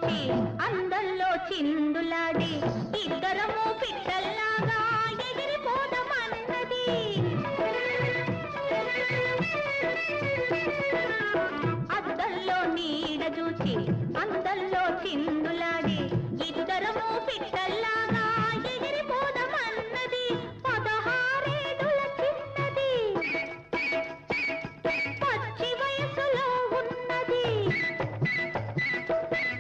చూచి అందల్లో చిందులాడి ఇద్దరము పిట్టల్లాగా ఎగిరిపోదమన్నది. అద్దల్లో నీడ చూచి అందల్లో చిందులాడి ఇద్దరము పిట్టల్లాగా ఎగిరిపోదమన్నది. 16 ఏడుల చిన్నది పచ్చి వయసులో ఉన్నది.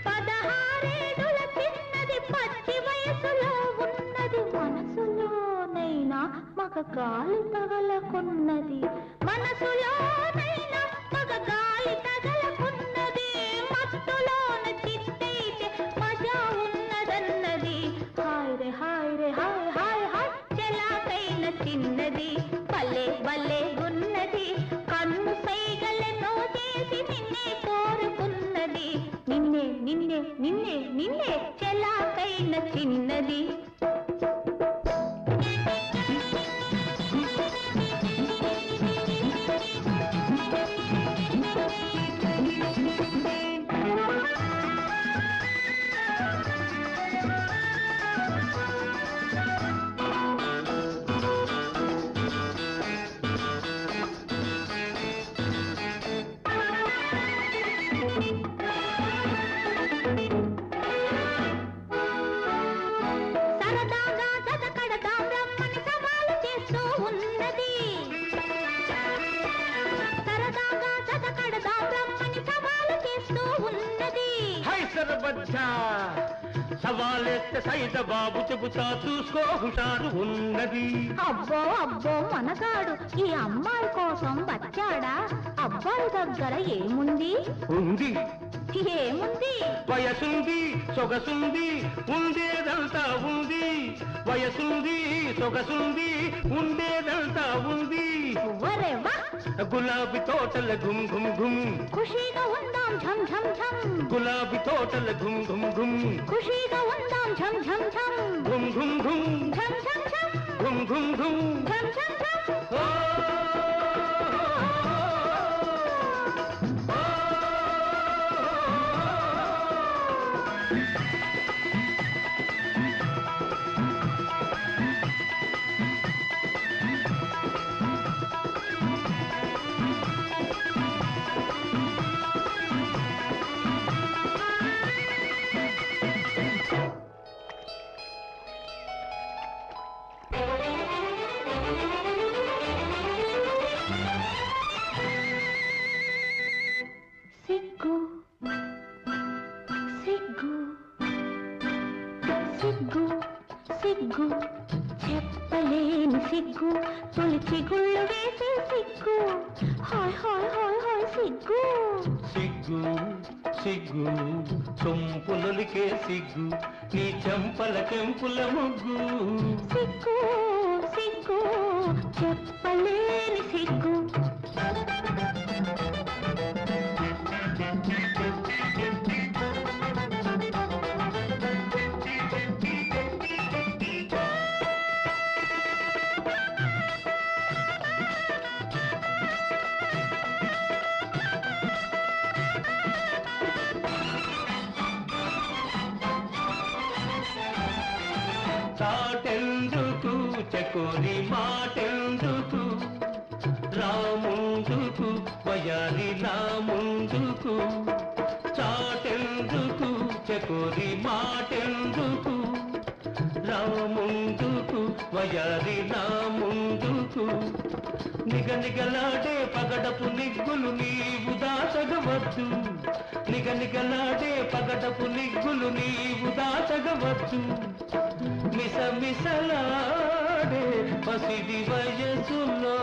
16 ఏడుల చిన్నది పచ్చి వయసులో ఉన్నది. మనసులోనైనా మగ గాలి తగలకున్నది. మనసులోనైనా మగ గాలి తగలకున్నది. మత్తులోన చిత్తైతే మజా ఉన్నదన్నది. హాయ్ రే హాయ్ రే హాయ్ హాయ్ హాయ్ చెలాకైన చిన్నది భలే భలే గున్నది. కన్ను సైగలెన్నో చేసి నిన్నే కోరుకున్నది. నిన్నే నిన్నే నిన్నే నిన్నే చెలాకైన చిన్నది. సరదాగా జతకడదాం రమ్మని సవాలు చేస్తూ ఉన్నది. సరదాగా జతకడదాం రమ్మని సవాలు చేస్తూ ఉన్నది. హైదరాబాద్ సవాలెత్తే సైద బాబు చెబుతా చూసుకో హుషారు ఉన్నది. అబ్బో అబ్బో మనగాడు ఈ అమ్మాయి కోసం వచ్చాడా? అబ్బాయి దగ్గర ఏముంది? ఉంది ఏముంది? వయసుంది సొగసుంది ఉండేదంతా ఉంది. వయసుంది సొగసుంది ఉండేదంతా ఉంది. వరేవా గులాబీ తోటల గుమ్ గుమ్ గుమ్ ఖుషీగా ఉందాం ఝం ఝం ఝం. గులాబీ తోటల గుమ్ గుమ్ గుమ్ ఖుషీగా ఉందాం ఝం ఝం ఝం. గుమ్ గుమ్ గుమ్ ఝం ఝం ఝం గుమ్ గుమ్ గుమ్. ఝం ఝం ఝం. సిగ్గు సిగ్గు సిగ్గు సిగ్గు చెప్పలేని సిగ్గు తొలి చిగుళ్ళు వేసే సిగ్గు. హాయ్ హాయ్ హాయ్ హాయ్ సిగ్గు. సిగ్గు సిగ్గు సొంపులకే సిగ్గు నీ చెంపల కెంపుల ముగ్గు. సిగ్గు సిగ్గు చెప్పలేని సిగ్గు. చాటెందుకు చకోరి మాటెందుకు రాముందుకు వయాలి నా ముందుకు. చాటెందుకు చకోరి మాటెందుకు రాముందుకు వయాలి నా ముందుకు. నిగనిగలాడే పగడపు నిగ్గులు నీవు దాచగవచ్చు. నిగనిగలాడే పగడపు నిగ్గులు నీవు దాచగవచ్చు. మిసమిసలాడే పసిడి వయసులో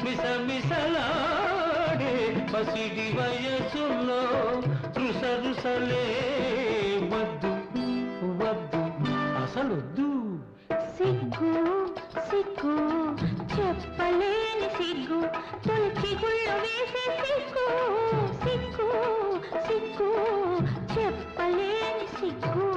మిసమిసలాడే పసిడి వయసులో రుసరుసలే వద్దు వద్దు అసలొద్దు. సిగ్గు సిగ్గు చెప్పలేని సిగ్గు తొలి చిగుళ్ళు వేసే సిగ్గు. సిగ్గు సిగ్గు చెప్పలేని సిగ్గు.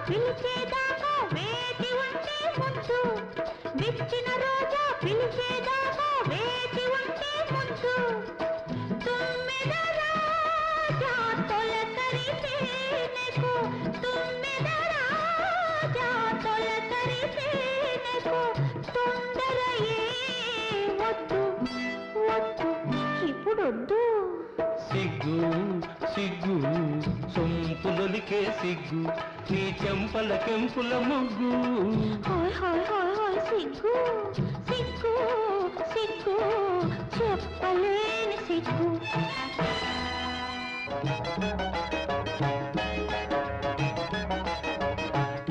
పిలిచేదాకా వేచి ఉంటే ముందు, విచ్చిన రోజా పిలిచేదాకా వేచి ఉంటే ముందు, తుమ్మెద రాజా తొలకరిసేనెకు, తుమ్మెద రాజా తొలకరిసేనెకు, తొందర ఏ వద్దు వద్దు ఇప్పుడొద్దు. సిగ్గు సిగ్గు సొంపులొలికే సిగ్గు, నీ చెంపల కెంపుల ముగ్గు. హాయ్ హాయ్ హాయ్ హాయ్ సిగ్గు సిగ్గు సిగ్గు చెప్పలేని సిగ్గు.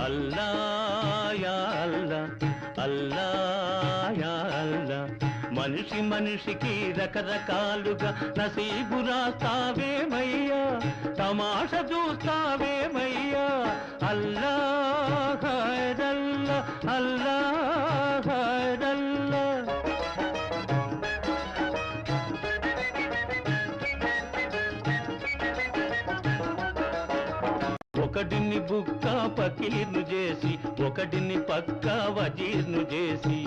అల్లా యా అల్లా, అల్లా యా అల్లా, మనిషి మనిషికి రకరకాలుగా నసీబు రాస్తావేమయ్యా, తమాష చూస్తావేమయ్యా. అల్లా ఖైరల్లా, అల్లా ఖైరల్లా. ఒకడిని బుక్క పకీర్ను చేసి, ఒకడిని పక్క వజీర్ను చేసి,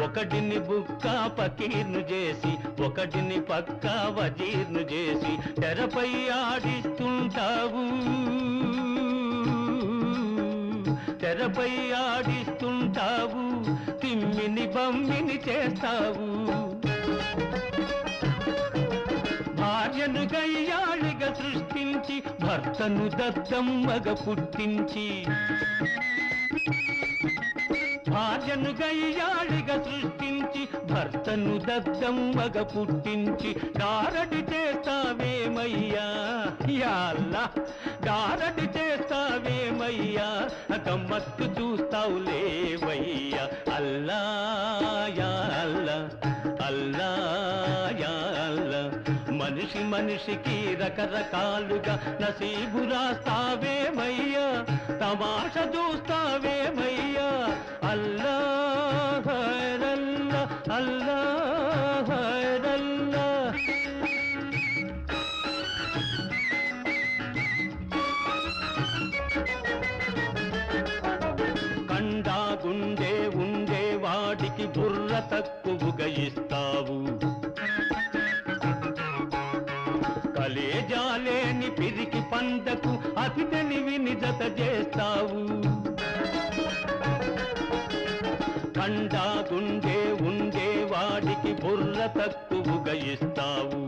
ఒకడిని బుక్క పకీర్ను చేసి, ఒకడిని పక్క వజీర్ను చేసి, తెరపై ఆడిస్తుంటావు, తెరపై ఆడిస్తుంటావు, తిమ్మిని బమ్మిని చేస్తావు. భార్యను గయ్యాళిగా సృష్టించి, భర్తను దద్దమ్మగా పుట్టించి, భార్యను గయ్యాళిగా సృష్టించి, భర్తను దద్దమ్మగా పుట్టించి, గారడి చేస్తావేమయ్యా యా అల్లా, గారడి చేస్తావేమయ్యా, గమ్మత్తు చూస్తావులేవయ్యా. అల్లా యా అల్లా, అల్లా యా అల్లా, మనిషి మనిషికి రకరకాలుగా నసీబు రాస్తావేమయ్యా, తమాష చూస్తావేమయ్యా. అల్లా ఖైరల్లా, అల్లా ఖైరల్లా. కండా గుండె ఉండే వాడికి బుర్ర తక్కువగా ఇస్తావు, కలేజాలేని పిరికి పందకు అతి తెలివిని జత చేస్తావు. కండా గుండె ఉండే వాడికి బుర్ర తక్కువగా ఇస్తావు,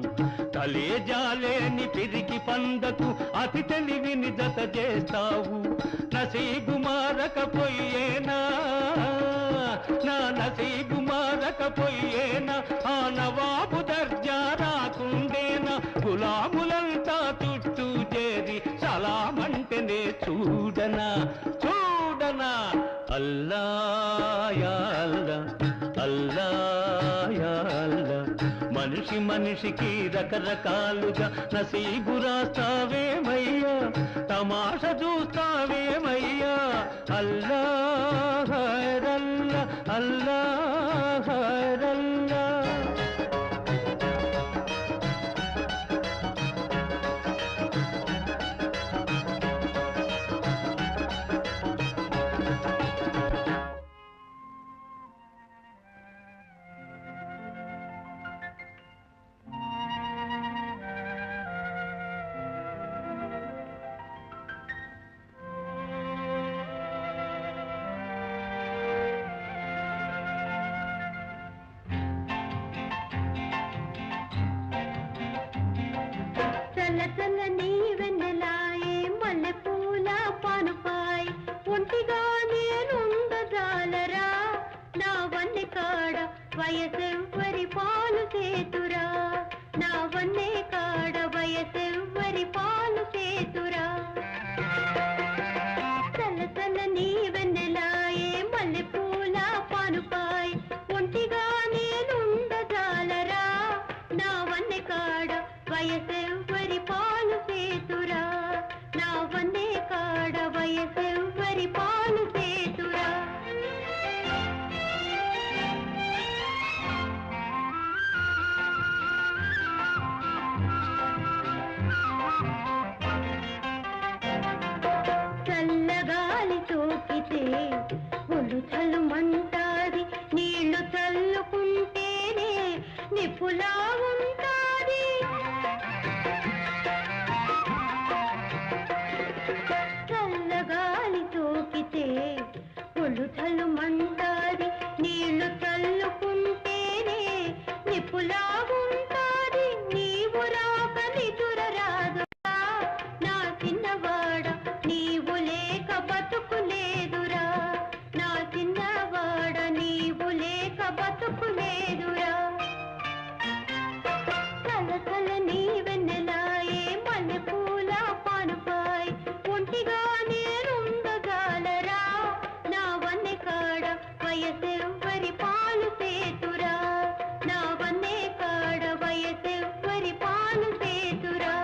కలేజాలేని పిరికి పందకు అతి తెలివిని జత చేస్తావు. నసీబు మారకపోయేనా, నా నసీబు మారకపోయేనా, ఆ నవాబు దర్జా రాకుండేనా, గులాములంతా చుట్టూ చేరి సలామంటేనే చూడనా చూడనా. అల్లా యా అల్లా, అల్లా యా అల్లా, మనిషి మనిషికి రకరకాలుగా నసీబు రాస్తావేమయ్యా, తమాష చూస్తావేమయ్యా. అల్లా ఖైరల్లా, అల్లా ఖైరల్లా. చల్లచల్లని వెన్నెలాయే మల్లెపూల పానుపాయ్, ఒంటిగా నేనుండజాలరా, నా వన్నె కాడ వయసెవ్వరి పాలు చేతురా, నా వన్నె కాడ వయసెవ్వరి పాలు చేతురా. చల్లచల్లని వెన్నెలాయే మల్లెపూల పానుపాయ్, ఒంటిగా నేనుండజాలరా, నా వన్నె కాడ వయసెవ్వరి పాలు చేతురా, నా వన్నె కాడ వయసెవ్వరి పాలు చేతురా. సోకితే ఒళ్ళు చల్లుమంటాది, నీళ్లు చల్లుకుంటేనే నిప్పులా ఉంటాది. చల్లగాలి సోకితే ఒళ్ళు చల్లుమంటాది, నీళ్లు చల్లుకుంటేనే నిప్పులా ఉంటాది. నీవు రాక నిదుర రాదురా నా చిన్నవాడ, నీవు లేక బతుకులేదురా నా చిన్నవాడ, నీవు లేక బతుకులేదురా. చల్ల నీ వెన్నెలాయే మల్లెపూల పానుపాయ్, ఒంటిగా నేరుండగాలరా నా వన్నె కాడ వయసెవ్వరి పాలు సేతురా, నా వన్నె కాడ వయసెవ్వరి పాలు సేతురా.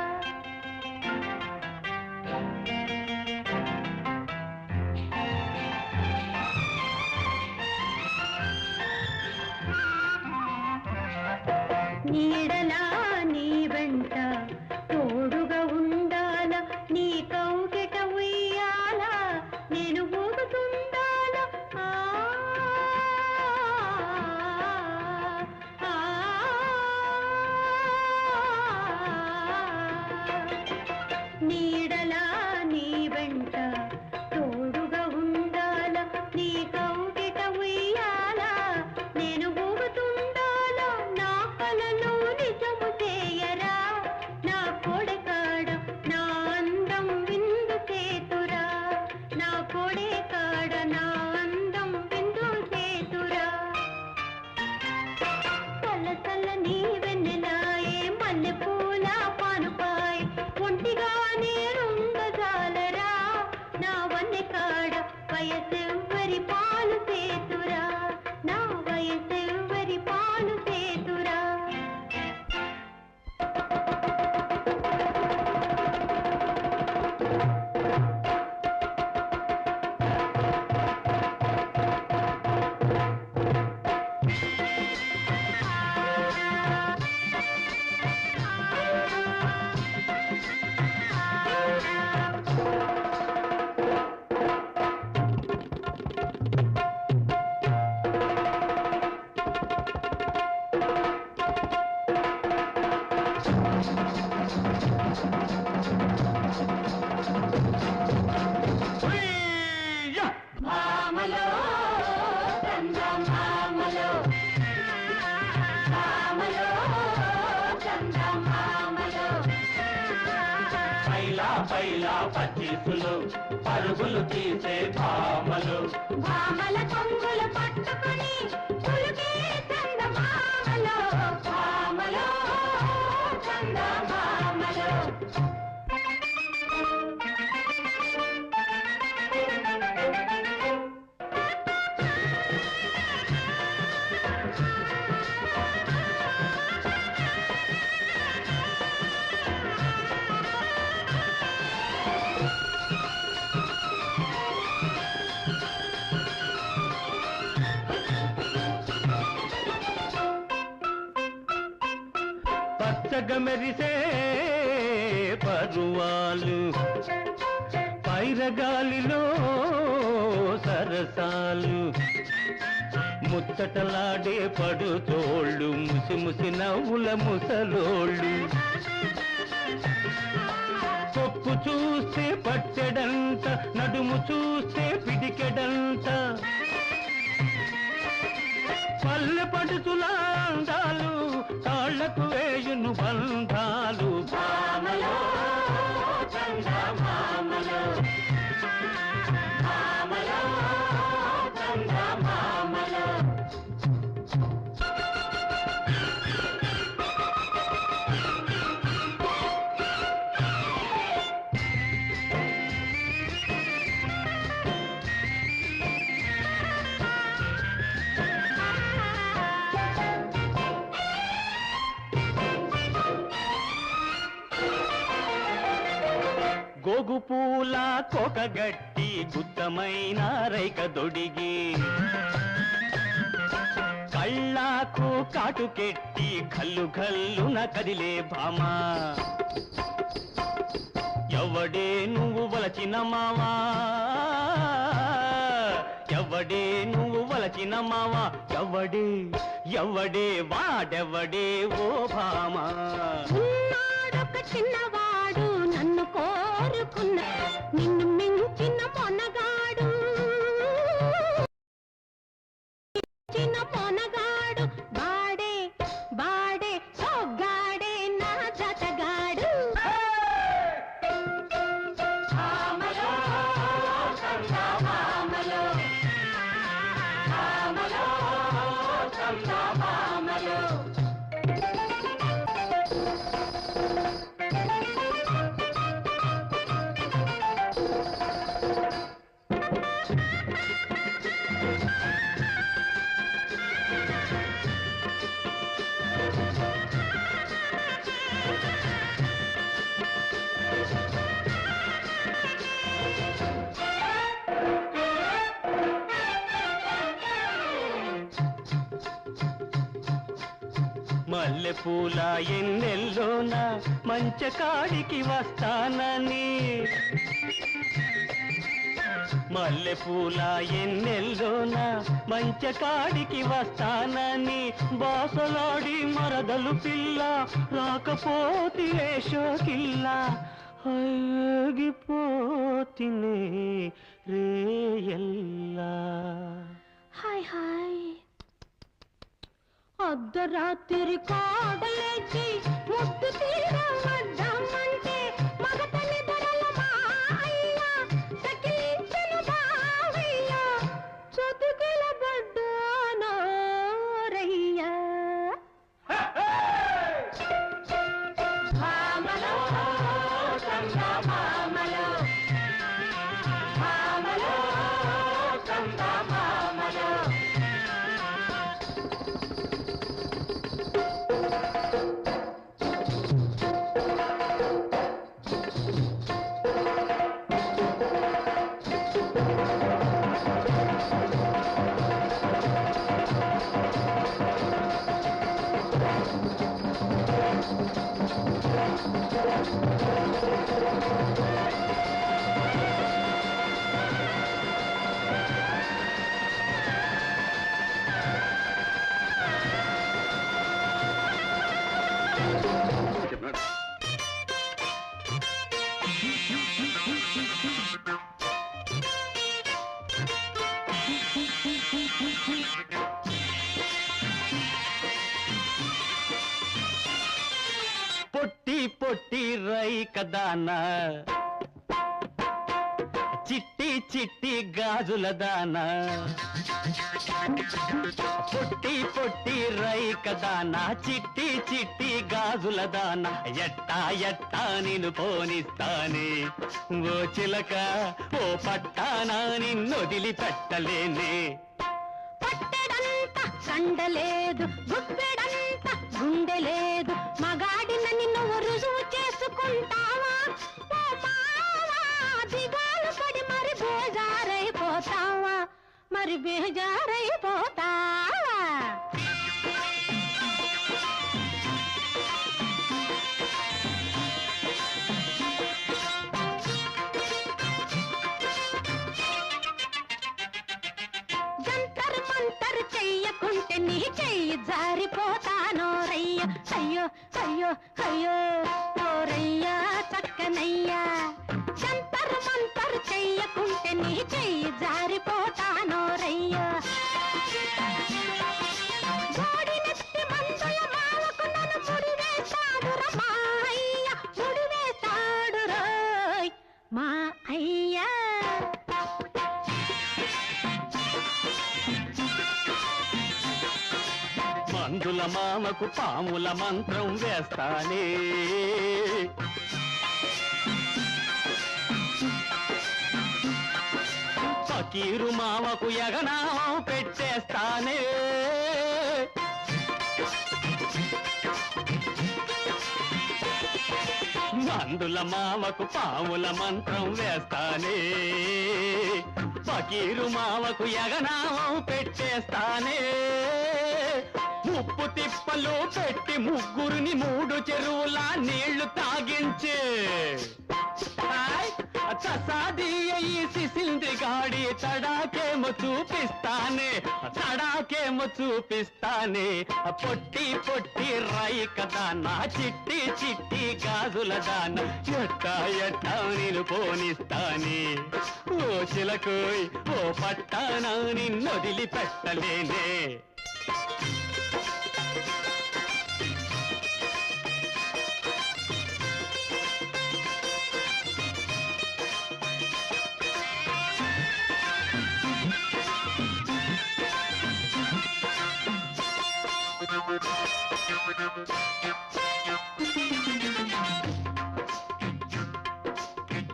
నీడలా నీ వెంట తోడుగా ఉండాల, నీ కౌగిట ఉయ్యాల నేను ఊగుతుండాల. నీడలా నీ వెంట తోడుగా ఉండాల, నీ కౌగిట ఉయ్యాల నేను ఊగుతుండాల. నా కలలో నిజము చేయరా నా కోడెకాడ, నా అందం విందు చేతురా, నా కోడెకాడ నా అందం విందు చేతురా. చల్ల నీ వెన్నెలాయే మల్లెపూల పానుపాయ్, ఒంటిగా నేరుండజాలరా నా వన్నె కాడ వయసెవ్వరి పాలు సేతురా, నా వయసెవ్వరి పాలు సేతురా. మామలో చందమామలో, మామలో చందమామలో, పైలా పైలా పచ్చీసులు పరుగులు తీసే భామలు, భామల కొంగులు పట్టుకుని పులుకే చందమామలో, భామలో చందమామలో. పచ్చగా మెరిసే పరువాలు, పైరగాలిలో సరసాలు, ముచ్చటలాడే పడుతోళ్ళు, ముసి ముసి నవ్వుల ముసలోళ్ళు. కొప్పు చూస్తే పట్టెడంత, నడుము చూస్తే పిడికెడంత, పల్లె పడుచుల అందాలు తాళ్లకు వేయును బంధాలు. భామలో చందమామలో, భామలో చందమామలో. గోగు పూల కోకగట్టి గుత్తమైన రైక దొడిగి, కళ్ళాకు కాటుకెట్టి కల్లు కల్లున కదిలే భామా. ఎవడే నువ్వు వలచిన మావా, ఎవడే నువ్వు వలచిన మావా ఎవడే ఎవడే వాడెవడే ఓ భామా ఉన్నాడొక చిన్నవాడు నన్ను కోరుకున్నా నిన్ను మించిన మొనగాడు చిన్న మొనగాడు బాడే బాడే సోగ్గాడే నా జతగాడు మల్లెపూల ఎన్నెల్లోన మంచకాడికి వస్తానని మల్లెపూల ఎన్నెల్లోన మంచకాడికి వస్తానని బాసలాడి మరదలు పిల్ల రాకపోతి వేషకిల్ల ఆగిపోతినే రేయల్లా హాయ్ హాయ్ అర్ధరాత్రి కాడలేచి ముద్దు తీరవద్దామంటే మగతని ధరల మాయ్య సకిలించను బావయ్య చతుకుల బడ్డానో రయ్య భామలో సంగా భామలో భామలో సంగా భామలో పొట్టి పొట్టి రైకదానా చిట్టి చిట్టి గాజుల దానా పొట్టి పొట్టి రైకదానా చిట్టి చిట్టి గాజుల దానా ఎట్టా ఎట్టా నిన్ను పోనిస్తానే ఓ చిలక ఓ పట్టానా నిన్నొదిలి పెట్టలేనే పట్టెడంత కండలేదు గుప్పెడంత గుండె లేదు మగాడినని నువ్వు రుజువు చేసుకుంటావా ఓ మావా దిగాలు పడి మరి బేజారైపోతావా మరి బేజారైపోతావా జంతర్ మంతర్ చెయ్యకుంటే నీ చెయ్యి జారిపోతానో రయ్య అయ్యో అయ్యో అయ్యో ఓ రయ్య చక్కనయ్యా జంతర్ మంతర్ చెయ్యకుంటే నీ చెయ్యి జారిపోతానో రయ్య గోడినెత్తి మందుల మావకు నన్ను ముడివేశాడు మా అయ్య ముడివేశాడు రోయ్ మా అయ్యా మందుల మామకు పాముల మంత్రం వేస్తానే ఫకీరు మామకు యగనామం పెట్టేస్తానే మందుల మామకు పాముల మంత్రం వేస్తానే ఫకీరు మామకు యగనామం పెట్టేస్తానే ముప్పు తిప్పలు పెట్టి ముగ్గురిని 3 చెరువుల నీళ్లు తాగించే చసాదీయ ఈ సిసింద్రిగాడి తడాకేమో చూపిస్తానే పొట్టి పొట్టి రాయి కదా నా చిట్టి చిట్టి గాజుల దాన ఎట్టా నేను పోనిస్తానే ఓ చిలకోయ్ ఓ పట్టానా నిన్నొదిలి పెట్టలేనే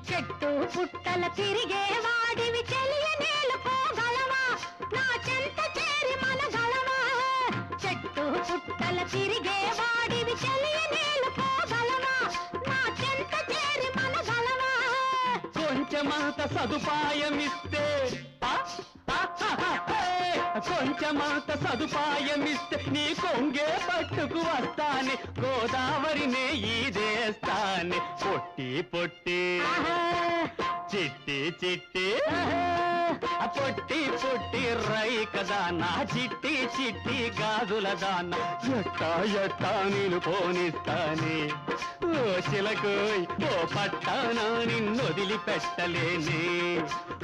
చెట్టు పుట్టల తిరిగే వాడివి తెలియనేలుకోగలవా నా చెంత చేరి మనగలవా చెట్టు పుట్టల తిరిగే వాడివి తెలియనేలుకోగలవా నా చెంత చేరి మనగలవా కొంచెమంత సదుపాయమిస్తే కొంచెమంత సదుపాయమిస్తే నీ కొంగే పట్టుకు వస్తానే గోదావరినే ఈదేస్తానే పొట్టి పొట్టి చిట్టి చిట్టి పొట్టి పొట్టి రై కదా నా చిట్టి చిట్టి గాజుల దాన్న ఎట్టా నేను పోనిస్తానే ఓ చిలకోయ్ ఓ పట్టానా నిన్నొదిలి పెట్టలేనే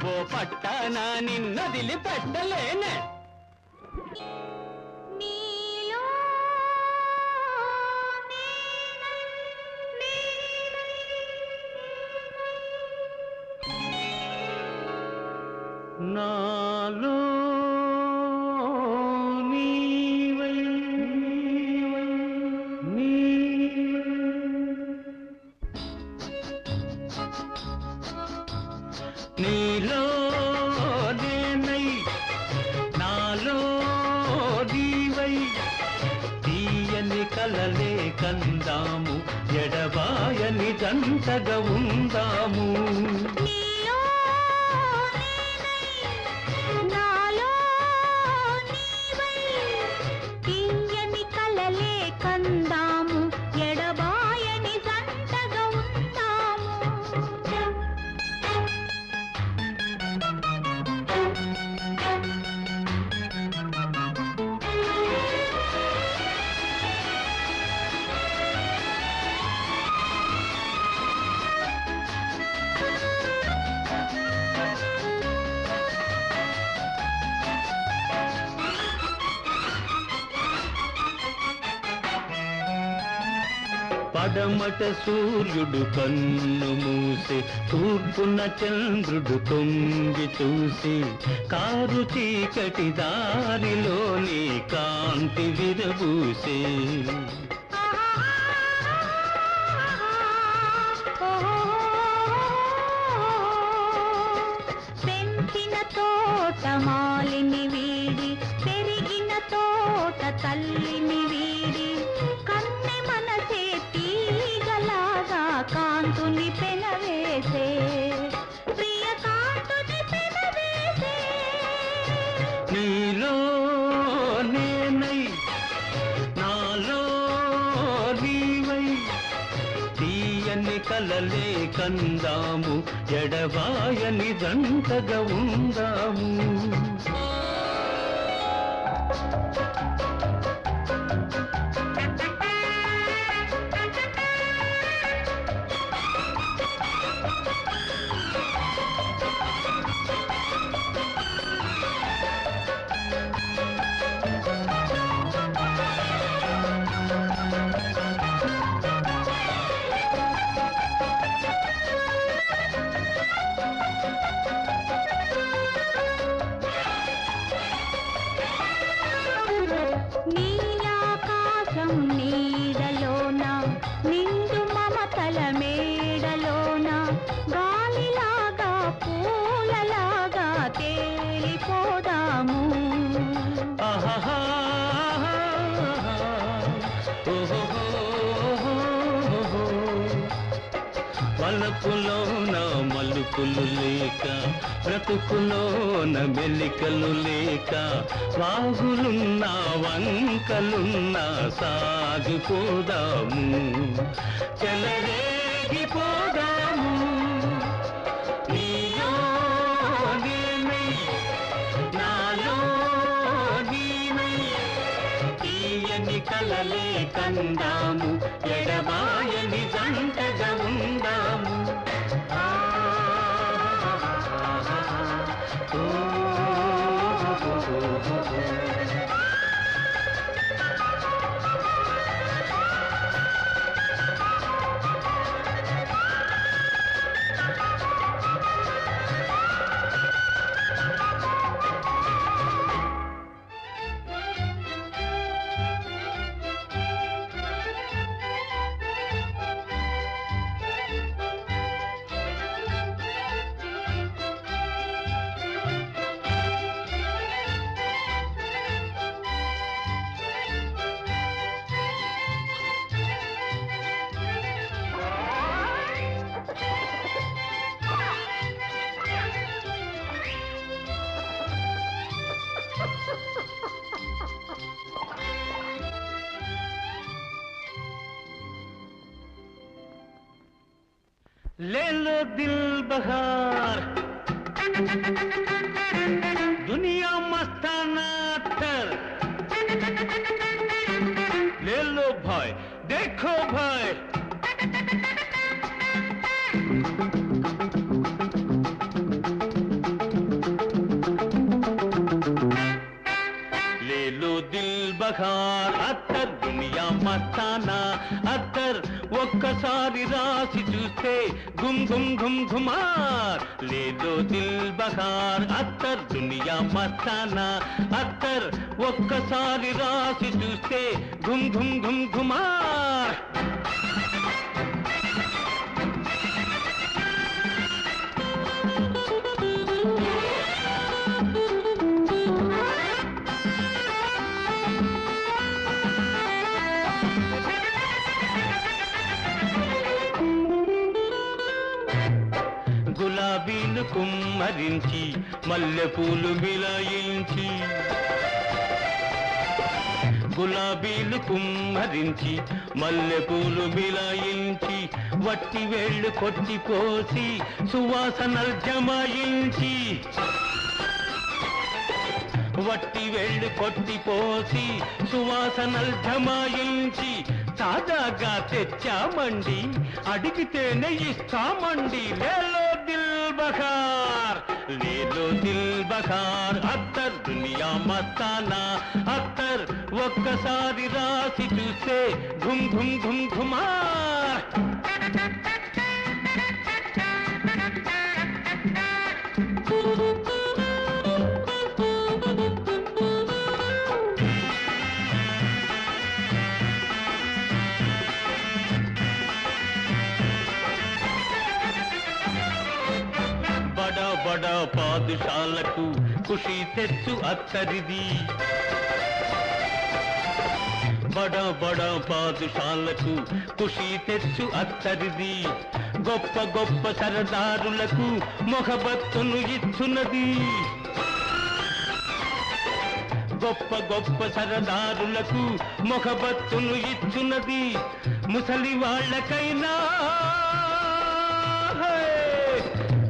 ఓ పట్టానా నిన్నొదిలి పెట్టలేనే నాలో నీవై నీలో నేనై నాలో నీవై తీయని కలలే కందాము ఎడబాయని జంటగా ఉందాము కందాము ఎడబాయని జంటగా ఉందాము పడమట సూర్యుడు కన్ను మూసి తూర్పున చంద్రుడు తొంగి చూసి కారు చీకటి దారిలోని కాంతి విరబూసే పెంచిన తోట మాలిని వీడి పెరిగిన తోట తల్లిని వీడి కన్నె మనసే తీగలాగా కాంతుని పెనవేసే ప్రియ కాంతుని పెనవేసే నీలో నేనై నాలో నీవై తీయని కలలే కందాము ఎడబాయని జంటగా ఉందాము నీలాకాశం నీడలోన నిండు మమతల మేడలోన గాలిలాగా పూలలాగా తేలిపోదాము వలపులోన మలుపులు లేక బ్రతుకులోన మెలికలు లేక వాగులున్నా వంకలున్నా సాగిపోదాము చెలరేగిపోదాము కలలే కందాము ఎడబాయని జంటగా ఉందాము ले लो दिल बहार दुनिया मस्ताना तर ले लो भाई देखो भाई ले लो दिल बहार अत्तर दुनिया मस्ताना अत्तर ఒక్కసారి రాసి చూస్తే గుమ్ గుమ్ గుమ్ గుమార్ లేదో దిల్ బహార్ అత్తర్ దునియా మస్తానా అత్తర్ ఒక్కసారి రాసి చూస్తే గుమ్ గుమ్ గుమ్ గుమార్ గులాబీలు కుమ్మరించి మల్లెపూలు మిలాయించి గులాబీలు కుమ్మరించి మల్లెపూలు మిలాయించి వట్టి వేళ్ళు కొట్టిపోసి సువాసనలు జమాయించి వట్టి వేళ్ళు కొట్టిపోసి సువాసనలు జమాయించి తాజాగా తెచ్చామండి అడిగితేనే ఇస్తామండి లేలో దిల్ బహార్ లేలో దిల్ బహార్ అత్తర్ దునియా మస్తానా అత్తర్ ఒక్కసారి రాసి చూస్తే ఘుమ్ ఘుమ్ ఘుమ్ ఘుమార్ బడా పాదుషాలకు ఖుషి తెచ్చు అత్తరిది బడా పాదుషాలకు ఖుషి తెచ్చు అత్తరిది గొప్ప గొప్ప సరదారులకు మొహబత్తును ఇచ్చున్నది గొప్ప గొప్ప సరదారులకు మొహబత్తును ఇచ్చున్నది ముసలి వాళ్ళకైనా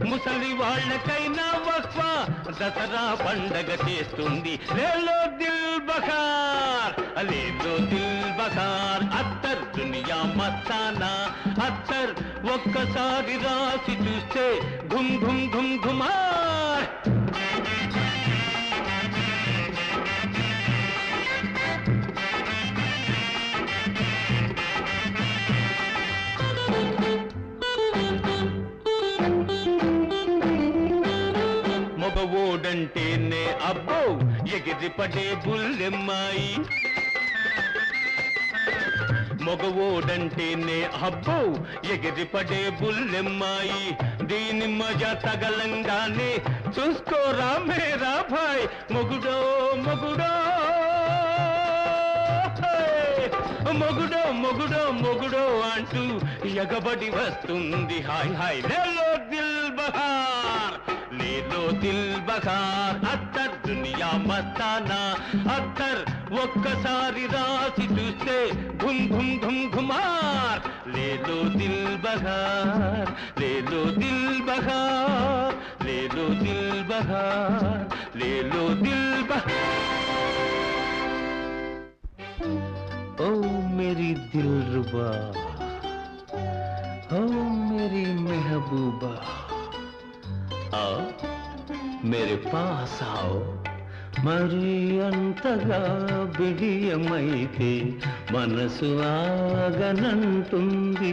ముసలి వాళ్ళకైనా వక్ఫా దసరా పండగ చేస్తుంది లేలో దిల్ బహార్ లేలో దిల్ బహార్ అత్తర్ దునియా మస్తానా అత్తర్ ఒక్కసారి రాసి చూస్తే ఘుమ్ ఘుమ్ ఘుమ్ ఘుమార్ మగవోడంటేనే అబ్బో ఎగిరిపడే బుల్లెమ్మాయి మగవోడంటేనే అబ్బో ఎగిరిపడే బుల్లెమ్మాయి దీని మజా తగలంగానే చూసుకోరా మేరా భాయ్ మొగుడో మొగుడో మొగుడో మొగుడో మొగుడో అంటూ ఎగబడి వస్తుంది హాయ్ హాయ్ లేలో దిల్ బహార్ లేలో దిల్ బహార్ అత్తర్ దునియా మస్తానా అత్తర్ ఒక్కసారి రాసి చూస్తే ఘుమ్ ఘుమ్ ఘుమ్ ఘుమార్ లేలో దిల్ బహార్ లేలో దిల్ బహార్ లేలో దిల్ బహార్ లేలో దిల్ బహార్ ఓ मेरी दिलरुबा, ओ मेरी महबूबा, आओ मेरे पास आओ. మరి అంతగా బిడియమైతే మనసు ఆగనంటుంది.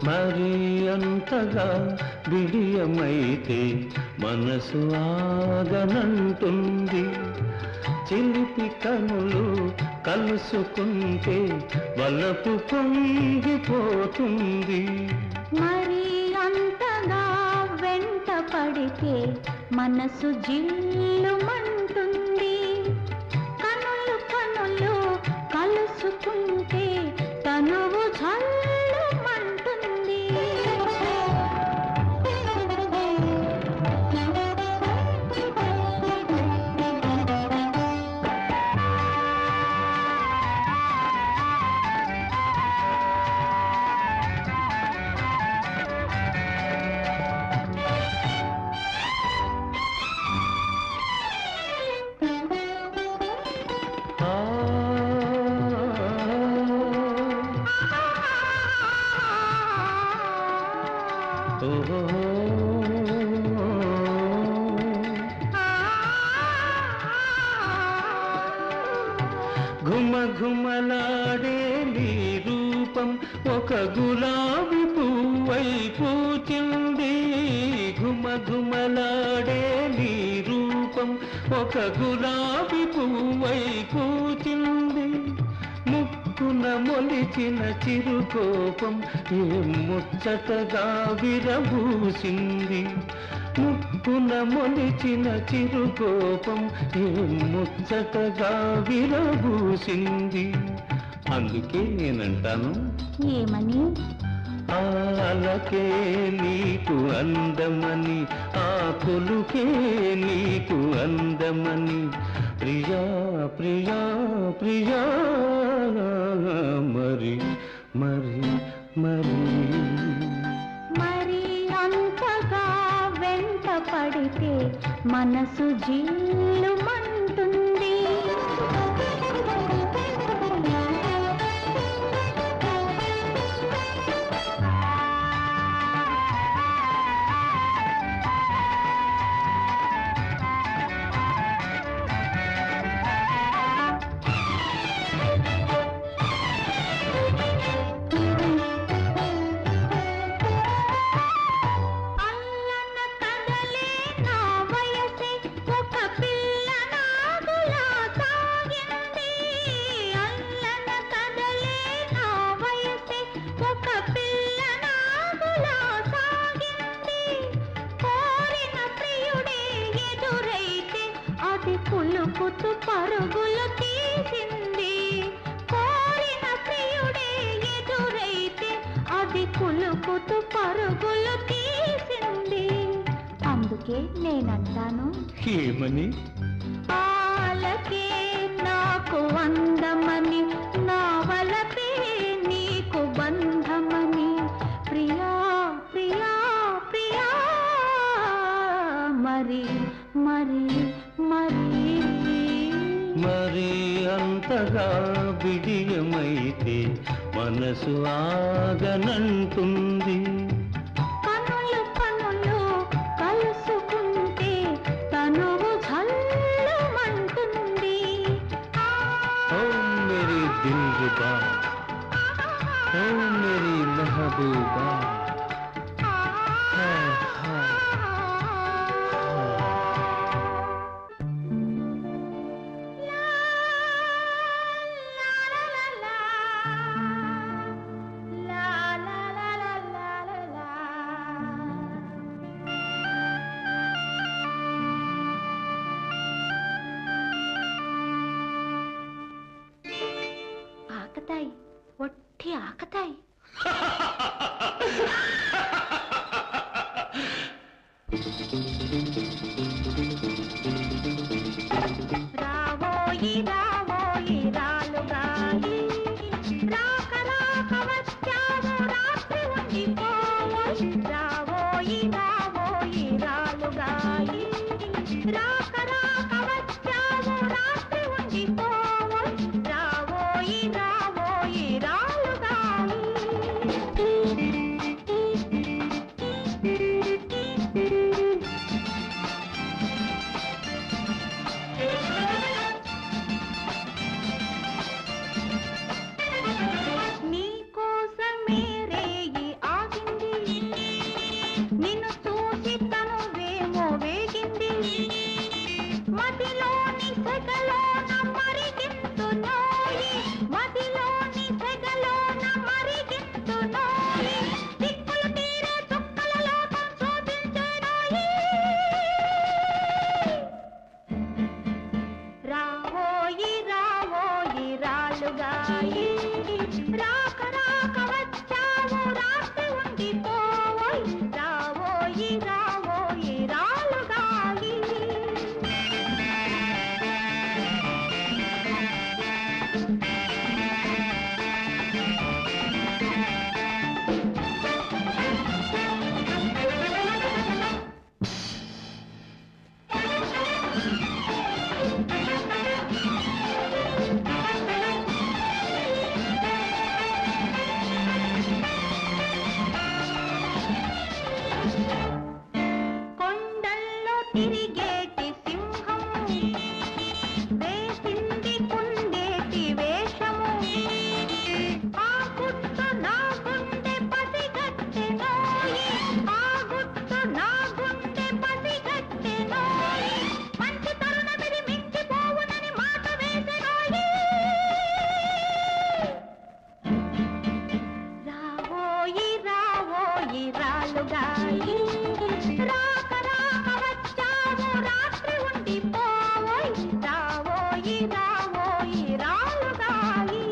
మరి అంతగా బిడియమైతే మనసు ఆగనంటుంది. చిలిపి కనులు కలుసుకుంటే వలపు పొంగిపోతుంది. మరి అంతగా వెంట పడితే మనసు జిల్లుమంటుంది. కనులు కనులు కలుసుకుంటే తనువు జల్లుమంటుంది. ఘుమ ఘుమలాడే నీ రూపం ఒక గులాబీ పువ్వై పూచింది. ఘుమ ఘుమలాడే నీ రూపం ఒక గులాబీ పువ్వై పూచింది. ముక్కున మొలిచిన చిరుకోపం ఏ ముచ్చటగా విరబూసింది. ముక్కున మొలిచిన చిరుకోపం ఏ ముచ్చటగా విరబూసింది. అందుకే నేనంటాను, ఏమని? ఆలకే నీకు అందమని, ఆ కొలుకే నీకు అందమని. ప్రియా ప్రియా ప్రియా మరి మరి మరి మరి అంతగా వెంట పడితే మనసు జిల్లుమంటుంది. పులుకుతూ పరుగులు తీసింది. కోరిన ప్రియుడే ఎదురైతే అది కులుకుతూ పరుగులు తీసింది. అందుకే నేనంటాను, ఏమని? ఆలకే నాకు అందమని, నా వలపే నీకు బంధమని. ప్రియా ప్రియా ప్రియా మరి మరి మరి మరి అంతగా బిడియమైతే మనసు ఆగనంటుంది. కనులు కనులు కలుసుకుంటే తనువు జల్లుమంటుంది. ఓ మేరీ దిల్రుబా, ఓ మేరీ మెహబూబా. ఆకతాయి, ఒట్టి ఆకతాయి. రావోయి రావోయి రాలుగాయి, రాక రాక వచ్చావు రాత్రి ఉండిపోవోయి. రావోయి రావోయి రాలుగాయి, రాక రాక వచ్చావు రాత్రి ఉండిపోవోయి. రావోయి రావోయి రాలుగాయి. నీ కోసమే రేయి ఆగింది, నిన్ను చూసి తనువేమో వేగింది, మదిలోని సెగలోన మరిగిస్తున్నోయి, మదిలోని సెగలోన మరిగిస్తున్నోయి, దిక్కులు తీరే చుక్కల లోకం చూపించేనోయి. రావోయి రావోయి రాలుగాయి, రాక రాక వచ్చావు రాత్రి ఉండిపోవోయ్, రావోయి రావోయి రాలుగాయి. కొండల్లో తిరిగేటి సింహం వేసింది కుండేటి వేషము, ఆ గుట్టు నా గుండె పసిగట్టెనోయి, ఆ గుట్టు నా గుండె పసిగట్టెనోయి, మంచి తరుణమిది మించిపోవునని మాట వేసెనోయి. రావోయి రావోయి రాలుగాయి, రాక రాక వచ్చావు రాత్రి ఉండిపోవోయ్, రావోయి రావోయి రాలుగాయి.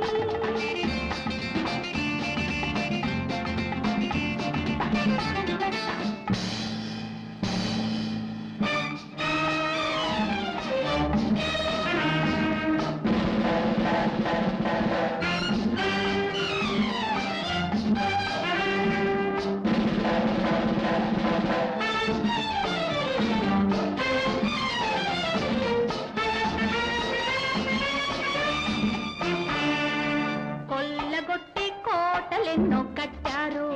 కొల్లగొట్టి కోటలెన్నో కట్టారు,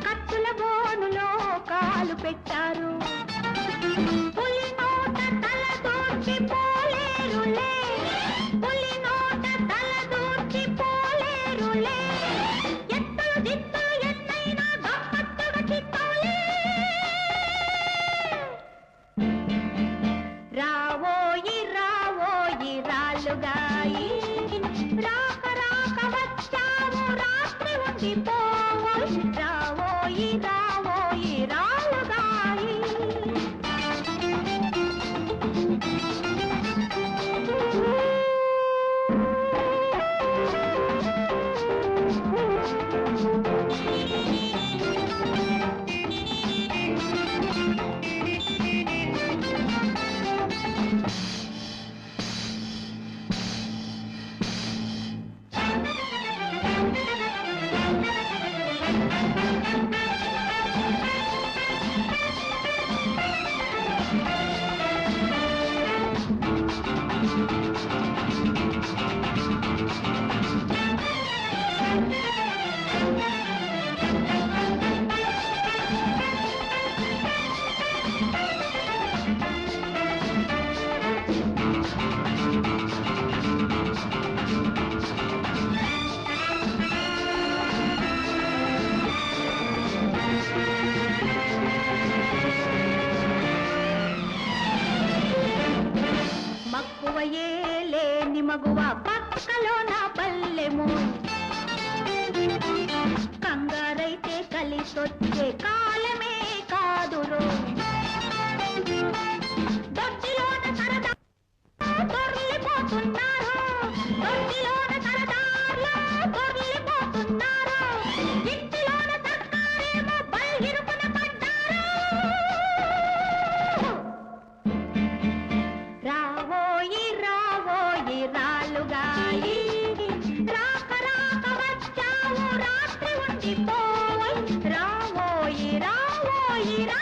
కత్తుల బోనులో కాలు పెట్టారు, పులి నోట తల దూర్చి పోలేరులే, పులి నోట తల దూర్చి పోలేరులే, ఎత్తులు దిత్తులు ఎన్నైనా గమ్మత్తుగా చిత్తోలే. రావోయి రావోయి రాలుగాయి, రాక రాక వచ్చావు రాత్రి ఉండిపోవోయ్, రావోయి రావోయి రాలుగాయి. మక్కువయే లేని మగువ పక్కలో నా పల్లెము, కంగారైతే కలిసొచ్చే కాలమే కాదురో, దొడ్డిలోన సరదా దొర్లిపోతున్నారు, దొడ్డిలోన సరదార్లో దొర్లిపోతున్నారు, ఇంటిలోన సర్కారేమో బయలురుకున పడ్డారు. రావోయి రావోయి రాలుగాయి, రాక రాక వచ్చావు రాత్రి ఉండిపోవోయ్, రావోయి రావోయి రా.